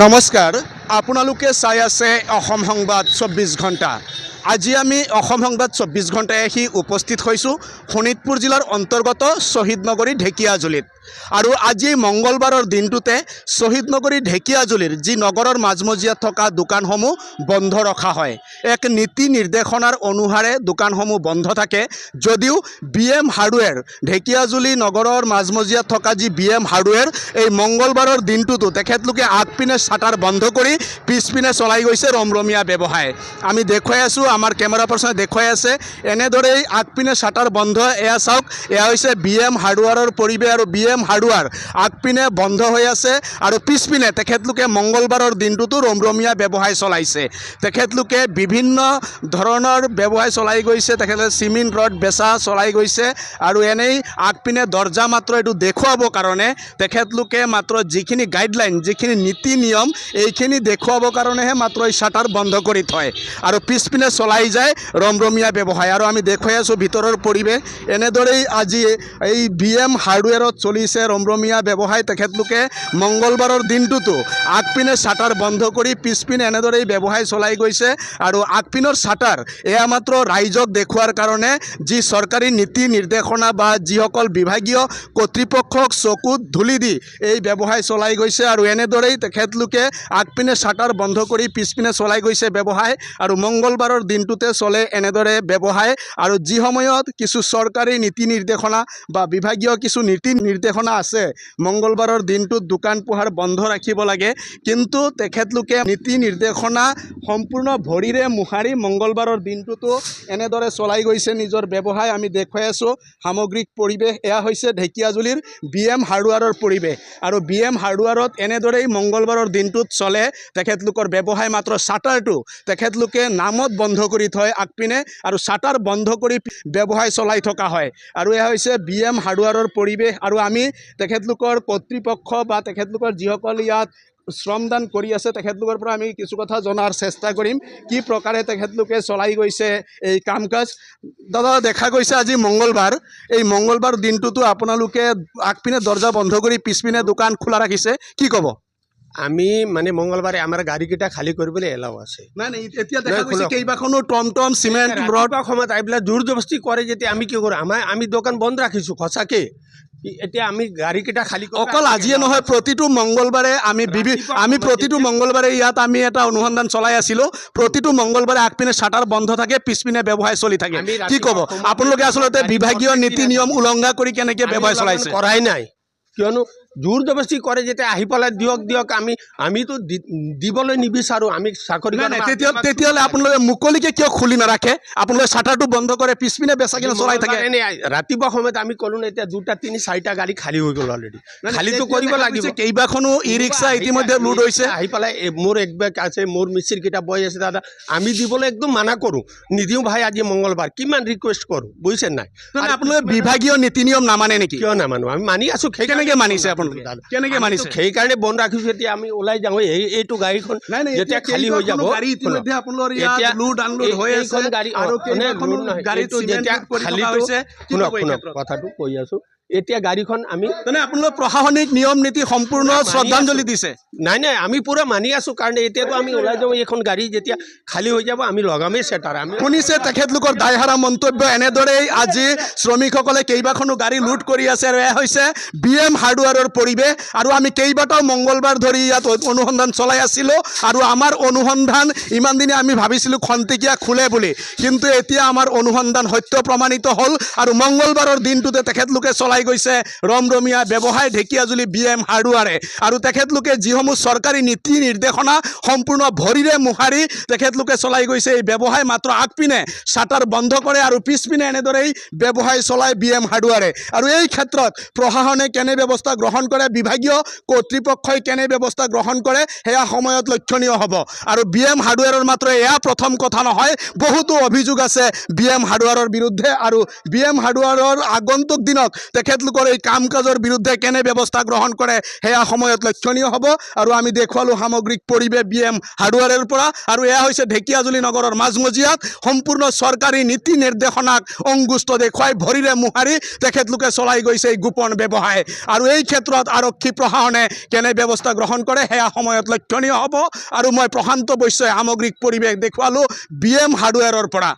নমস্কাৰ আপোনালোকে চাই আছে অসম সংবাদ 24 ঘণ্টা। আজি আমি অসম সংবাদ 24 ঘণ্টায় আহি উপস্থিত হৈছোঁ শোণিতপুৰ জিলাৰ অন্তৰ্গত শ্বহীদ নগৰী ঢেকিয়াজুলিত। আৰু আজি মঙ্গলবাৰৰ দিনটোতে শ্বহীদ নগৰী ঢেকিয়াজুলিৰ যি নগৰৰ মাজমজিয়াত থকা দোকানসমূহ বন্ধ ৰখা হয়। এক নীতি নিৰ্দেশনাৰ অনুসাৰে দোকানসমূহ বন্ধ থাকে, যদিও BM হাৰ্ডৱেৰ ঢেকিয়াজুলি নগৰৰ মাজমজিয়াত থকা যি BM হাৰ্ডৱেৰ এই মঙ্গলবাৰৰ দিনটোতো তেখেতলোকে আগপিনে শাটাৰ বন্ধ কৰি পিছপিনে চলাই গৈছে ৰমৰমীয়া ব্যৱসায়। আমি দেখুৱাই আছোঁ, আমাৰ কেমেৰা পাৰ্চনে দেখুৱাই আছে, এনেদৰেই আগপিনে শাটাৰ বন্ধ। এয়া চাওক, এয়া হৈছে BM হাৰ্ডৱেৰৰ পৰিৱেশ আৰু BM হাৰ্ডৱেৰ আগপিনে বন্ধ হৈ আছে আৰু পিছপিনে তেখেতলোকে মঙ্গলবাৰৰ দিনটোতো ৰমৰমীয়া ব্যৱসায় চলাইছে। তেখেতলোকে বিভিন্ন ধৰণৰ ব্যৱসায় চলাই গৈছে, তেখেতলোকে চিমেণ্ট ৰড বেচা চলাই গৈছে আৰু এনেই আগপিনে দৰ্জা মাত্ৰ এইটো দেখুৱাবৰ কাৰণে তেখেতলোকে মাত্ৰ যিখিনি গাইডলাইন, যিখিনি নীতি নিয়ম, এইখিনি দেখুৱাবৰ কাৰণেহে মাত্ৰ এই শাটাৰ বন্ধ কৰি থয় আৰু পিছপিনে চলাই যায় ৰমৰমীয়া ব্যৱসায়। আৰু আমি দেখুৱাই আছোঁ ভিতৰৰ পৰিৱেশ, এনেদৰেই আজি এই BM হাৰ্ডৱেৰত চলিছে ৰমৰমীয়া ব্যৱসায়। তেখেতলোকে মঙ্গলবাৰৰ দিনটোতো আগপিনে শাটাৰ বন্ধ কৰি পিছপিনে এনেদৰেই ব্যৱসায় চলাই গৈছে আৰু আগপিনৰ শাটাৰ এয়া মাত্ৰ ৰাইজক দেখুৱাৰ কাৰণে যি চৰকাৰী নীতি নিৰ্দেশনা বা যিসকল বিভাগীয় কৰ্তৃপক্ষক চকুত ধূলি দি এই ব্যৱসায় চলাই গৈছে আৰু এনেদৰেই তেখেতলোকে আগপিনে শাটাৰ বন্ধ কৰি পিছপিনে চলাই গৈছে ব্যৱসায়। আৰু মঙ্গলবাৰৰ দিনটোতে চলে এনেদৰে ব্যৱসায়। আৰু যি সময়ত কিছু চৰকাৰী নীতি নিৰ্দেশনা বা বিভাগীয় কিছু নীতি নিৰ্দেশনা আছে, মঙ্গলবাৰৰ দিনটোত দোকান পোহাৰ বন্ধ ৰাখিব লাগে, কিন্তু তেখেতলোকে নীতি নিৰ্দেশনা সম্পূৰ্ণ ভৰিৰে মোহাৰি মঙ্গলবাৰৰ দিনটোতো এনেদৰে চলাই গৈছে নিজৰ ব্যৱসায়। আমি দেখুৱাই আছোঁ সামগ্ৰিক পৰিৱেশ, এয়া হৈছে ঢেকিয়াজুলিৰ BM হাৰ্ডৱেৰৰ পৰিৱেশ। আৰু BM হাৰ্ডৱেৰত এনেদৰেই মঙ্গলবাৰৰ দিনটোত চলে তেখেতলোকৰ ব্যৱসায়। মাত্ৰ শাটাৰটো তেখেতলোকে নামত বন্ধ কৰি থয় আগপিনে আৰু শাটাৰ বন্ধ কৰি ব্যৱসায় চলাই থকা হয়। আৰু এয়া হৈছে BM হাৰ্ডৱেৰৰ পৰিৱেশ। আৰু আমি তেখেতলোকৰ কৰ্তৃপক্ষ বা তেখেতলোকৰ যিসকল ইয়াত শ্ৰমদান কৰি আছে তেখেতলোকৰ পৰা আমি কিছু কথা জনাৰ চেষ্টা কৰিম, কি প্ৰকাৰে তেখেতলোকে চলাই গৈছে এই কাম কাজ। দাদা, দেখা গৈছে আজি মঙ্গলবাৰ, এই মঙ্গলবাৰ দিনটোতো আপোনালোকে আগপিনে দৰ্জা বন্ধ কৰি পিছপিনে দোকান খোলা ৰাখিছে, কি ক'ব? আমি মানে মঙ্গলবাৰে আমাৰ গাড়ীকেইটা খালী কৰিবলৈ এলাও আছে। নাই নাই, এতিয়া দেখা গৈছে কেইবাখনো টমটম চিমেণ্ট ৰড সময়ত এইবিলাক জোৰ জবস্তি কৰে, যেতিয়া আমি কি কৰোঁ, আমি দোকান বন্ধ ৰাখিছোঁ সঁচাকৈ। এতিয়া আমি গাড়ীকেইটা খালী অকল আজিয়ে নহয়, প্ৰতিটো মঙ্গলবাৰে আমি প্ৰতিটো মঙ্গলবাৰে ইয়াত আমি এটা অনুসন্ধান চলাই আছিলোঁ। প্ৰতিটো মঙ্গলবাৰে আগপিনে শাটাৰ বন্ধ থাকে, পিছপিনে ব্যৱসায় চলি থাকে, কি ক'ব? আপোনালোকে আচলতে বিভাগীয় নীতি নিয়ম উলংঘা কৰি কেনেকৈ ব্যৱসায় চলাইছে? কৰাই নাই, কিয়নো জোৰ জবস্তি কৰে, যেতিয়া আহি পেলাই দিয়ক আমিতো দিবলৈ নিবিচাৰোঁ। আমি চাকৰি তেতিয়াহ'লে আপোনালোকে মুকলিকে কিয় খুলি নাৰাখে? আপোনালোকে শাটাৰটো বন্ধ কৰে, পিছপিনে বেচাকিনে চলাই থাকে। ৰাতিপুৱা সময়ত আমি ক'লোঁ এতিয়া 2টা 3 4টা গাড়ী খালী হৈ গ'ল অলৰেডি, খালীটো কৰিব লাগিব। কেইবাখনো ই ৰিক্সা ইতিমধ্যে লোড হৈছে। আহি পেলাই মোৰ এক বেগ আছে, মোৰ মিস্ত্ৰীকেইটা বহি আছে, দাদা আমি দিবলৈ একদম মানা কৰোঁ, নিদিওঁ ভাই, আজি মঙ্গলবাৰ, কিমান ৰিকুৱেষ্ট কৰোঁ, বুজিছে নাই? আপোনালোকে বিভাগীয় নীতি নিয়ম নামানে নেকি? কিয় নামানো, আমি মানি আছোঁ। কেনেকৈ মানিছে আপোনালোকে? কেনেকৈ মানিছে? সেইকাৰণে বন্ধ ৰাখিছোঁ। এতিয়া আমি ওলাই যাওঁ, এইটো গাড়ীখন যেতিয়া খালী হৈ যাব, এইখন গাড়ীটো যেতিয়া খালী, কথাটো কৈ আছোঁ, এতিয়া গাড়ীখন আমি আপোনালোক প্ৰশাসনিক নিয়ম নীতি সম্পূৰ্ণ শ্ৰদ্ধাঞ্জলি দিছে? নাই, আমি পূৰা মানি আছোঁ, কাৰণ এতিয়াতো আমি ওলাই যাওঁ, এইখন গাড়ী যেতিয়া খালী হৈ যাব আমি লগামেই চেটাৰ। আমি শুনিছে তেখেতলোকৰ দায়হাৰা মন্তব্য। এনেদৰেই আজি শ্ৰমিকসকলে কেইবাখনো গাড়ী লুট কৰি আছে আৰু এয়া হৈছে BM হাৰ্ডৱেৰৰ পৰিৱেশ। আৰু আমি কেইবাটাও মঙ্গলবাৰ ধৰি ইয়াত অনুসন্ধান চলাই আছিলোঁ আৰু আমাৰ অনুসন্ধান ইমান দিনে আমি ভাবিছিলোঁ খন্তেকীয়া খোলে বুলি, কিন্তু এতিয়া আমাৰ অনুসন্ধান সত্য প্ৰমাণিত হ'ল আৰু মঙ্গলবাৰৰ দিনটোতে তেখেতলোকে চলাই গৈছে ৰমৰমীয়া ব্যৱসায় ঢেকিয়াজুলি BM হাৰ্ডৱেৰে। আৰু তেখেতলোকে যিসমূহ চৰকাৰী নীতি নিৰ্দেশনা সম্পূৰ্ণ ভৰিৰে মোহাৰি তেখেতলোকে চলাই গৈছে এই ব্যৱসায়। মাত্ৰ আগপিনে শাটাৰ বন্ধ কৰে আৰু পিছপিনে এনেদৰেই ব্যৱসায় চলাই BM হাৰ্ডৱেৰে। আৰু এই ক্ষেত্ৰত প্ৰশাসনে কেনে ব্যৱস্থা গ্ৰহণ কৰে, বিভাগীয় কৰ্তৃপক্ষই কেনে ব্যৱস্থা গ্ৰহণ কৰে, সেয়া সময়ত লক্ষণীয় হ'ব। আৰু BM হাৰ্ডৱেৰৰ মাত্ৰ এয়া প্ৰথম কথা নহয়, বহুতো অভিযোগ আছে BM হাৰ্ডৱেৰৰ বিৰুদ্ধে। আৰু BM হাৰ্ডৱেৰৰ আগন্তুক দিনত তেখেতলোকৰ এই কাম কাজৰ বিৰুদ্ধে কেনে ব্যৱস্থা গ্ৰহণ কৰে সেয়া সময়ত লক্ষণীয় হ'ব। আৰু আমি দেখুৱালোঁ সামগ্ৰিক পৰিৱেশ BM হাৰ্ডৱেৰৰ পৰা। আৰু এয়া হৈছে ঢেকীয়াজুলি নগৰৰ মাজমজিয়াত সম্পূৰ্ণ চৰকাৰী নীতি নিৰ্দেশনাক অংগুষ্ট দেখুৱাই ভৰিৰে মোহাৰি তেখেতলোকে চলাই গৈছে এই গোপন ব্যৱসায়। আৰু এই ক্ষেত্ৰত আৰক্ষী প্ৰশাসনে কেনে ব্যৱস্থা গ্ৰহণ কৰে সেয়া সময়ত লক্ষণীয় হ'ব। আৰু মই প্ৰশান্ত বৈশ্যই সামগ্ৰিক পৰিৱেশ দেখুৱালোঁ BM হাৰ্ডৱেৰৰ পৰা।